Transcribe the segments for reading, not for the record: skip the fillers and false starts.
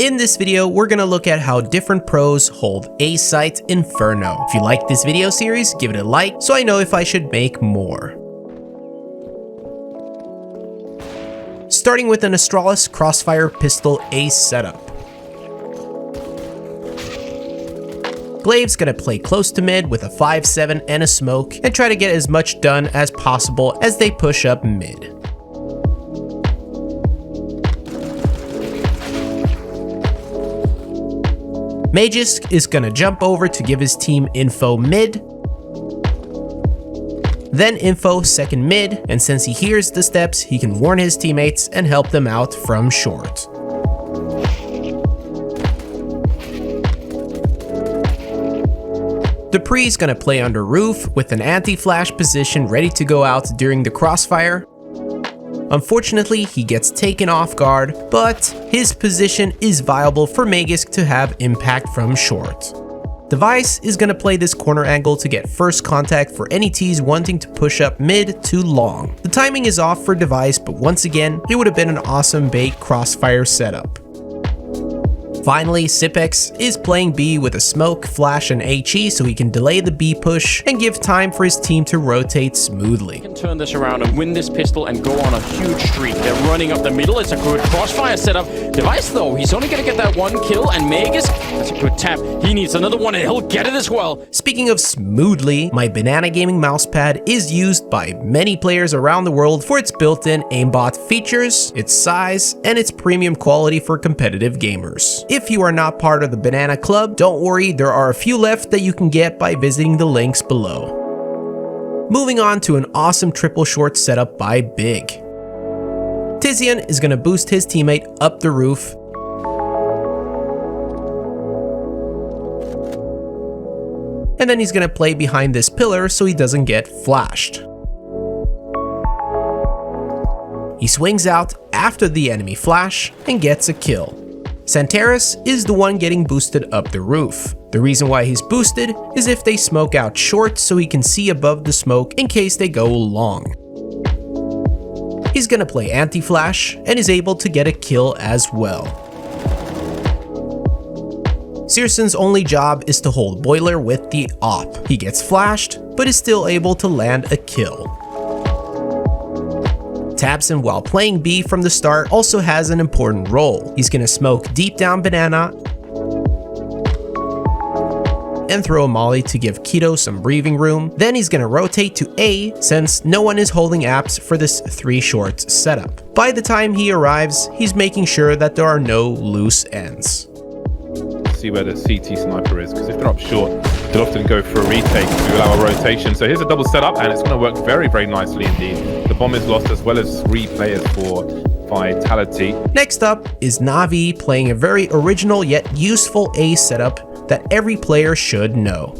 In this video, we're gonna look at how different pros hold A site Inferno. If you like this video series, give it a like so I know if I should make more. Starting with an Astralis crossfire pistol A setup. Glaive's gonna play close to mid with a 5-7 and a smoke and try to get as much done as possible as they push up mid. Magisk is gonna jump over to give his team info mid, then info second mid, and since he hears the steps, he can warn his teammates and help them out from short. Dupree's gonna play under roof with an anti-flash position ready to go out during the crossfire. Unfortunately, he gets taken off guard, but his position is viable for Magisk to have impact from short. Device is gonna play this corner angle to get first contact for any T's wanting to push up mid to long. The timing is off for Device, but once again, it would have been an awesome bait crossfire setup. Finally, Sipex is playing B with a smoke, flash, and HE so he can delay the B push and give time for his team to rotate smoothly. Can turn this around and win this pistol and go on a huge streak. They're running up the middle. It's a good crossfire setup. Device though, he's only gonna get that one kill, and Magisk, that's a good tap. He needs another one and he'll get it as well. Speaking of smoothly, my BananaGaming mousepad is used by many players around the world for its built-in aimbot features, its size, and its premium quality for competitive gamers. If you are not part of the Banana Club, don't worry, there are a few left that you can get by visiting the links below. Moving on to an awesome triple short setup by Big. Tizian is going to boost his teammate up the roof. And then he's going to play behind this pillar so he doesn't get flashed. He swings out after the enemy flash and gets a kill. Santeris is the one getting boosted up the roof. The reason why he's boosted is if they smoke out short so he can see above the smoke in case they go long. He's gonna play anti-flash and is able to get a kill as well. Searson's only job is to hold Boiler with the AWP. He gets flashed, but is still able to land a kill. Tabson, while playing B from the start, also has an important role. He's gonna smoke deep down Banana and throw a molly to give Keto some breathing room. Then he's gonna rotate to A since no one is holding apps for this 3 short setup. By the time he arrives, he's making sure that there are no loose ends. See where the CT sniper is, because if they're up short, they'll often go for a retake to allow a rotation. So here's a double setup, and it's going to work very, very nicely indeed. The bomb is lost as well as 3 players for Vitality. Next up is Navi playing a very original yet useful A setup that every player should know.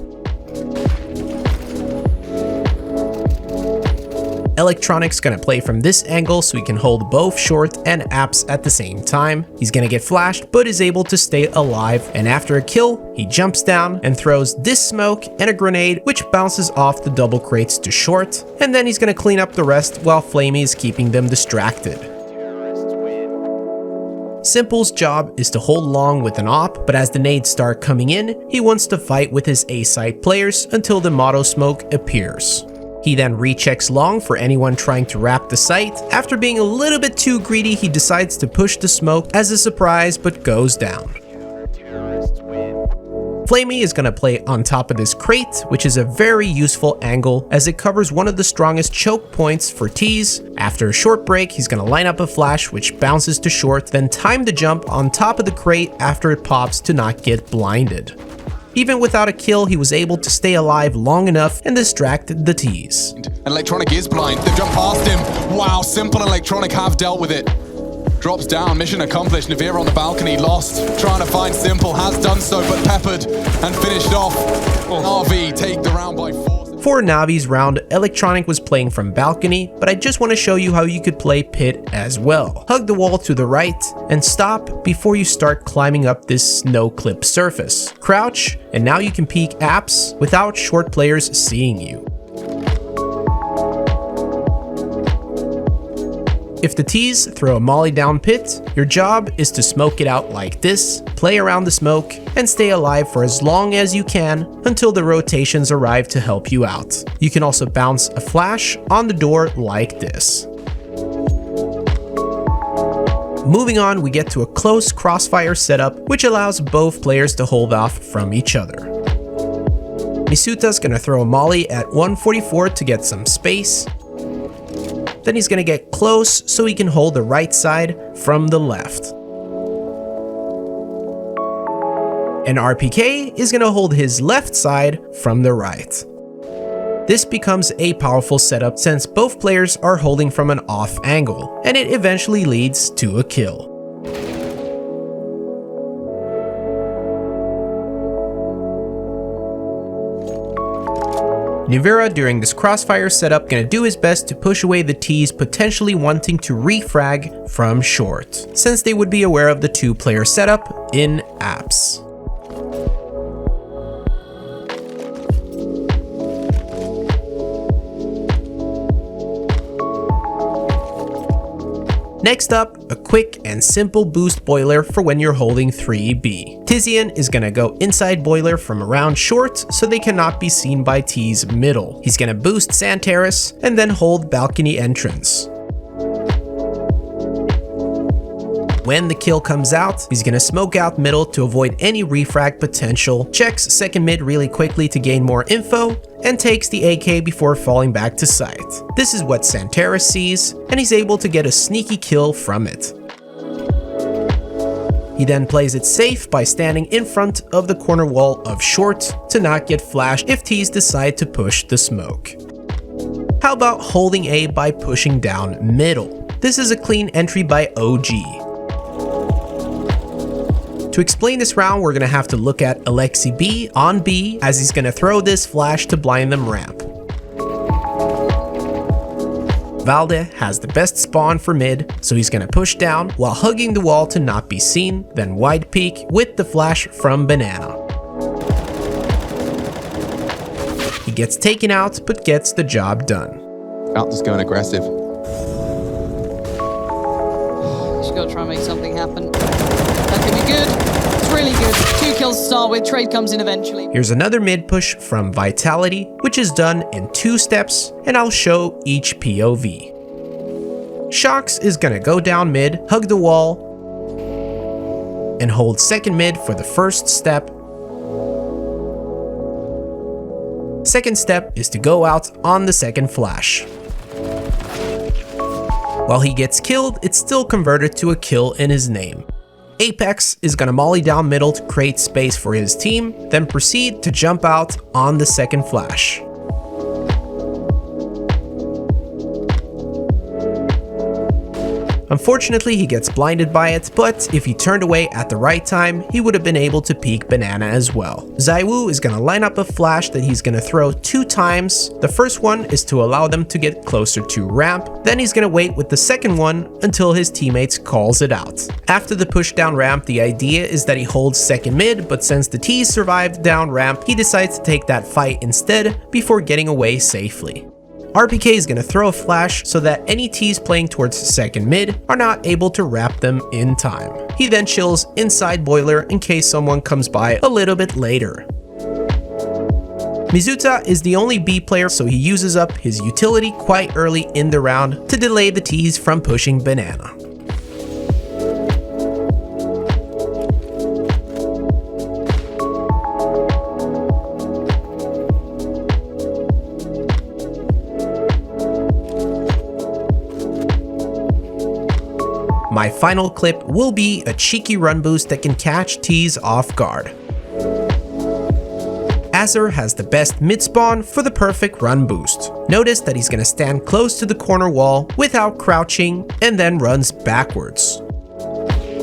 Electronic's gonna play from this angle so he can hold both short and apps at the same time. He's gonna get flashed but is able to stay alive, and after a kill, he jumps down and throws this smoke and a grenade which bounces off the double crates to short, and then he's gonna clean up the rest while Flamey is keeping them distracted. Simple's job is to hold long with an AWP, but as the nades start coming in, he wants to fight with his A-site players until the Motto smoke appears. He then rechecks long for anyone trying to wrap the site. After being a little bit too greedy, he decides to push the smoke as a surprise but goes down. Flamey is going to play on top of this crate, which is a very useful angle as it covers one of the strongest choke points for T's. After a short break, he's going to line up a flash which bounces to short, then time the jump on top of the crate after it pops to not get blinded. Even without a kill, he was able to stay alive long enough and distract the T's. Electronic is blind. They've jumped past him. Wow, Simple and Electronic have dealt with it. Drops down, mission accomplished. Navira on the balcony, lost. Trying to find Simple, has done so, but peppered and finished off. RV take the round by 4. For Navi's round, Electronic was playing from balcony, but I just want to show you how you could play pit as well. Hug the wall to the right and stop before you start climbing up this snow clip surface. Crouch, and now you can peek apps without short players seeing you. If the T's throw a molly down pit, your job is to smoke it out like this, play around the smoke, and stay alive for as long as you can until the rotations arrive to help you out. You can also bounce a flash on the door like this. Moving on, we get to a close crossfire setup, which allows both players to hold off from each other. Misuta's gonna throw a molly at 144 to get some space. Then he's gonna get close so he can hold the right side from the left. And RPK is gonna hold his left side from the right. This becomes a powerful setup since both players are holding from an off angle, and it eventually leads to a kill. Nivera during this crossfire setup gonna do his best to push away the T's potentially wanting to refrag from short, since they would be aware of the 2-player setup in apps. Next up, a quick and simple boost boiler for when you're holding 3B. Tizian is gonna go inside boiler from around short so they cannot be seen by T's middle. He's gonna boost sand terrace and then hold balcony entrance. When the kill comes out, he's gonna smoke out middle to avoid any refrag potential, checks second mid really quickly to gain more info, and takes the AK before falling back to sight. This is what Santera sees, and he's able to get a sneaky kill from it. He then plays it safe by standing in front of the corner wall of short to not get flashed if T's decide to push the smoke. How about holding A by pushing down middle? This is a clean entry by OG. To explain this round, we're gonna have to look at Alexi B on B as he's gonna throw this flash to blind them ramp. Valde has the best spawn for mid, so he's gonna push down while hugging the wall to not be seen, then wide peek with the flash from Banana. He gets taken out, but gets the job done. Out just going aggressive. Just gotta try and make something happen. That could be good. It's really good. 2 kills to start with. Trade comes in eventually. Here's another mid push from Vitality, which is done in 2 steps, and I'll show each POV. Shox is gonna go down mid, hug the wall, and hold second mid for the first step. Second step is to go out on the second flash. While he gets killed, it's still converted to a kill in his name. Apex is gonna molly down middle to create space for his team, then proceed to jump out on the second flash. Unfortunately, he gets blinded by it, but if he turned away at the right time, he would have been able to peek Banana as well. Zaiwu is gonna line up a flash that he's gonna throw 2 times. The first one is to allow them to get closer to ramp, then he's gonna wait with the second one until his teammates calls it out. After the push down ramp, the idea is that he holds second mid, but since the T's survived down ramp, he decides to take that fight instead before getting away safely. RPK is going to throw a flash so that any T's playing towards second mid are not able to wrap them in time. He then chills inside boiler in case someone comes by a little bit later. Misuta is the only B player, so he uses up his utility quite early in the round to delay the T's from pushing Banana. My final clip will be a cheeky run boost that can catch T's off guard. Azur has the best mid spawn for the perfect run boost. Notice that he's gonna stand close to the corner wall without crouching and then runs backwards.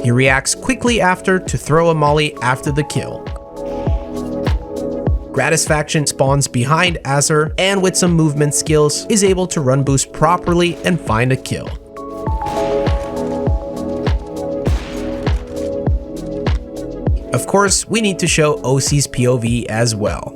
He reacts quickly after to throw a molly after the kill. Gratisfaction spawns behind Azur and with some movement skills is able to run boost properly and find a kill. Of course, we need to show OC's POV as well.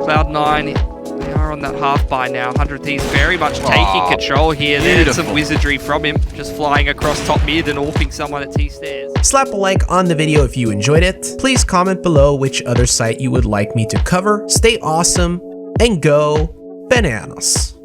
Cloud9, they are are on that half by now. 100 Thieves very much taking control here. There's some wizardry from him, just flying across top mid and AWPing someone at T stairs. Slap a like on the video if you enjoyed it. Please comment below which other site you would like me to cover. Stay awesome and go bananas.